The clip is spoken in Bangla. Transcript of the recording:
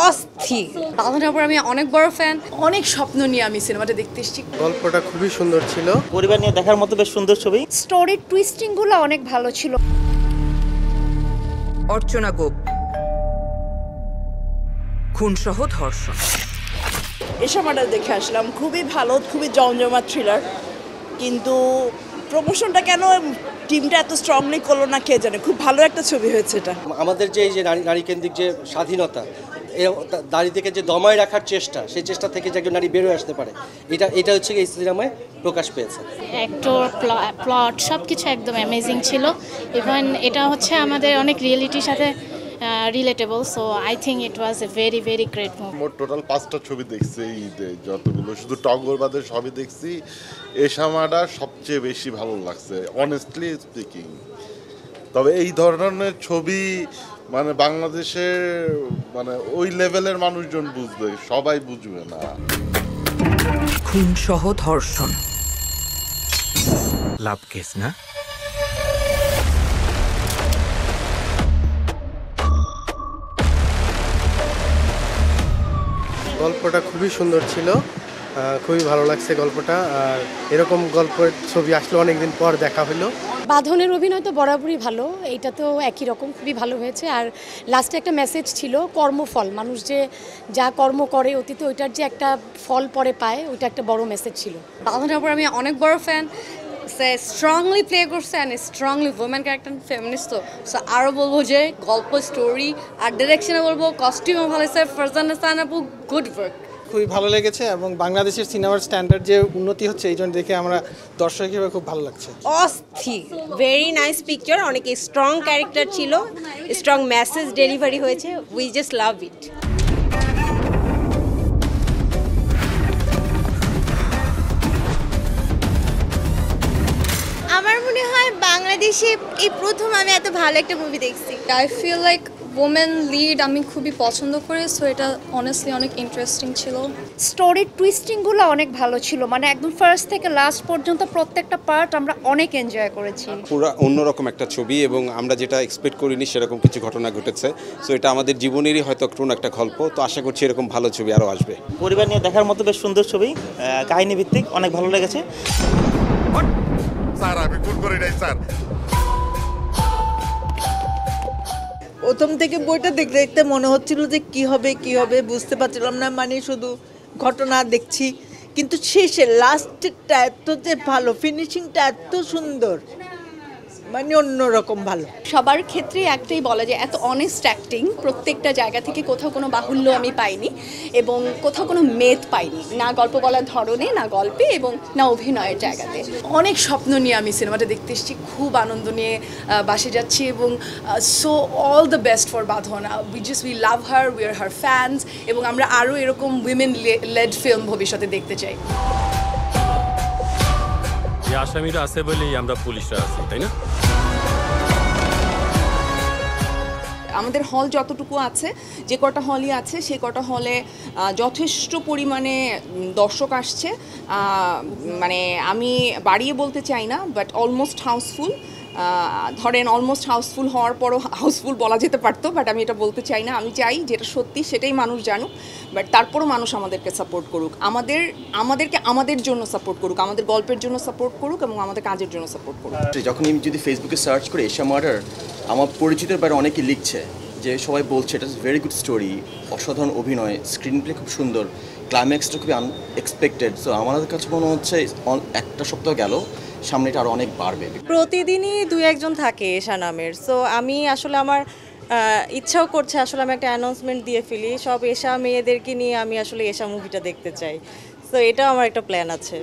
অস্থির। বাঁধনের উপর আমি অনেক বড় ফ্যান, অনেক স্বপ্ন নিয়ে আমি সিনেমাটা দেখতে এসেছি। গল্পটা খুবই সুন্দর ছিল, পরিবার নিয়ে দেখার মতো বেশ সুন্দর ছবি। স্টোরির টুইস্টিংগুলো অনেক ভালো ছিল। অর্চনা গোপ, খুনসহ ধর্ষণ। এসব আমরা দেখে আসলাম, খুবই ভালো, খুবই জমজমাট থ্রিলার। কিন্তু প্রমোশনটা কেন টিমটা এত স্ট্রংলি করলো না কে জানে। খুব ভালো একটা ছবি হয়েছে এটা। আমাদের যে এই যে নারী কেন্দ্রিক যে স্বাধীনতা, নারী থেকে যে দমায় রাখার চেষ্টা, সেই চেষ্টা থেকে যে একজন নারী বেরোয় আসতে পারে, এটা হচ্ছে এই সিনেমায় প্রকাশ পেয়েছে। অ্যাক্টর, প্লট সব কিছু একদম অ্যামেজিং ছিল। ইভেন এটা হচ্ছে আমাদের অনেক রিয়েলিটির সাথে relatable, so I think it was a very very great movie. মোট টোটাল 5টা ছবি দেখছি ঈদে, যতগুলো শুধু টগর বাদে সবই দেখছি। এশামাটা সবচেয়ে বেশি ভালো লাগছে অনেস্টলি স্পিকিং। তবে এই ধরনের ছবি মানে বাংলাদেশের মানে ওই লেভেলের মানুষজন বুঝবে, সবাই বুঝবে না। খুনসহ ধর্ষণ, লাভ কেস না? গল্পটা খুবই সুন্দর ছিল, খুবই ভালো লাগছে গল্পটা। আর এরকম গল্পের ছবি আসলে অনেকদিন পর দেখা হলো। বাঁধনের অভিনয় তো বরাবরই ভালো, এইটা তো একই রকম, খুবই ভালো হয়েছে। আর লাস্টে একটা মেসেজ ছিল, কর্মফল, মানুষ যে যা কর্ম করে অতীতে ওইটার যে একটা ফল পরে পায়, ওইটা একটা বড় মেসেজ ছিল। বাঁধনের উপর আমি অনেক বড় ফ্যান, সে স্ট্রংলি প্লে করছে and strongly women character, feminist. তো সো আরও বলবো যে গল্প, স্টোরি আর ডিরেকশনে বলবো কস্টিউমও ভালো হয়েছে। ফারজান হাসান আপু, গুড ওয়ার্ক। খুবই ভালো লেগেছে এবং বাংলাদেশের সিনেমার স্ট্যান্ডার্ড যে উন্নতি হচ্ছে, এই জন্য দেখে আমরা দর্শক হিসেবে খুব ভালো লাগছে। অস্থির, ভেরি নাইস পিকচার, অনেক স্ট্রং ক্যারেক্টার ছিল, স্ট্রং মেসেজ ডেলিভারি হয়েছে। উই জাস্ট লাভ ইট। আমার মনে হয় বাংলাদেশে এই প্রথম আমি এত ভালো একটা মুভি দেখছি। I feel like women lead আমি খুবই পছন্দ করি, সো এটা অনেস্টলি অনেক ইন্টারেস্টিং ছিল। স্টোরির টুইস্টিংগুলো অনেক ভালো ছিল, মানে একদম ফার্স্ট থেকে লাস্ট পর্যন্ত প্রত্যেকটা পার্ট আমরা অনেক এনজয় করেছি। পুরো অন্যরকম একটা ছবি এবং আমরা যেটা এক্সপেক্ট করিনি সেরকম কিছু ঘটনা ঘটেছে। সো এটা আমাদের জীবনেরই হয়তো একটা গল্প। তো আশা করছি এরকম ভালো ছবি আরও আসবে। পরিবার নিয়ে দেখার মতো বেশ সুন্দর ছবি, কাহিনী ভিত্তিক, অনেক ভালো লেগেছে। স্যার আমি খুন করি নাই স্যার। প্রথম থেকে বইটা দেখতে দেখতে মনে হচ্ছিল যে কি হবে বুঝতে পারছিলাম না, মানে শুধু ঘটনা দেখছি। কিন্তু শেষে লাস্টটা এত যে ভালো, ফিনিশিংটা এত সুন্দর, মানে অন্যরকম ভালো। সবার ক্ষেত্রে একটাই বলা যায়, এত অনেস্ট অ্যাক্টিং প্রত্যেকটা জায়গা থেকে, কোথাও কোনো বাহুল্য আমি পাইনি এবং কোথাও কোনো মেদ পাইনি, না গল্প বলার ধরনে, না গল্পে এবং না অভিনয়ের জায়গাতে। অনেক স্বপ্ন নিয়ে আমি সিনেমাটা দেখতে এসেছি, খুব আনন্দ নিয়ে বাসে যাচ্ছি এবং so all the best for Badhan. We love her, we are her fans এবং আমরা আরও এরকম উইমেন লেড ফিল্ম ভবিষ্যতে দেখতে চাই। আসামিরা আছে বলেই আমরা পুলিশরা আছি, তাই না? আমাদের হল যতটুকু আছে, যে কটা হলই আছে, সে কটা হলে যথেষ্ট পরিমাণে দর্শক আসছে। মানে আমি বাড়িয়ে বলতে চাই না, বাট অলমোস্ট হাউসফুল। ধরেন অলমোস্ট হাউসফুল হওয়ার পরও হাউসফুল বলা যেতে পারতো, বাট আমি এটা বলতে চাই না। আমি চাই যেটা সত্যি সেটাই মানুষ জানুক, বাট তারপরও মানুষ আমাদেরকে সাপোর্ট করুক, আমাদেরকে আমাদের জন্য সাপোর্ট করুক, আমাদের গল্পের জন্য সাপোর্ট করুক এবং আমাদের কাজের জন্য সাপোর্ট করুক। যখন আমি যদি ফেসবুকে সার্চ করি এশা মার্ডার, আমার পরিচিতের বাইরে অনেকে লিখছে যে সবাই বলছে এটা ভেরি গুড স্টোরি, অসাধারণ অভিনয়, স্ক্রিন প্লে খুব সুন্দর, ক্লাইম্যাক্সটা খুবই আনএক্সপেক্টেড। সো আমাদের কাছে মনে হচ্ছে একটা সপ্তাহ গেল, সামনে এটা আরও অনেক বাড়বে। প্রতিদিনই 2-1 থাকে এশা নামের। সো আমি আসলে আমার ইচ্ছাও করছে আসলে আমি একটা অ্যানাউন্সমেন্ট দিয়ে ফেলি, সব এশা মেয়েদেরকে নিয়ে আমি আসলে এশা মুভিটা দেখতে চাই। সো এটাও আমার একটা প্ল্যান আছে।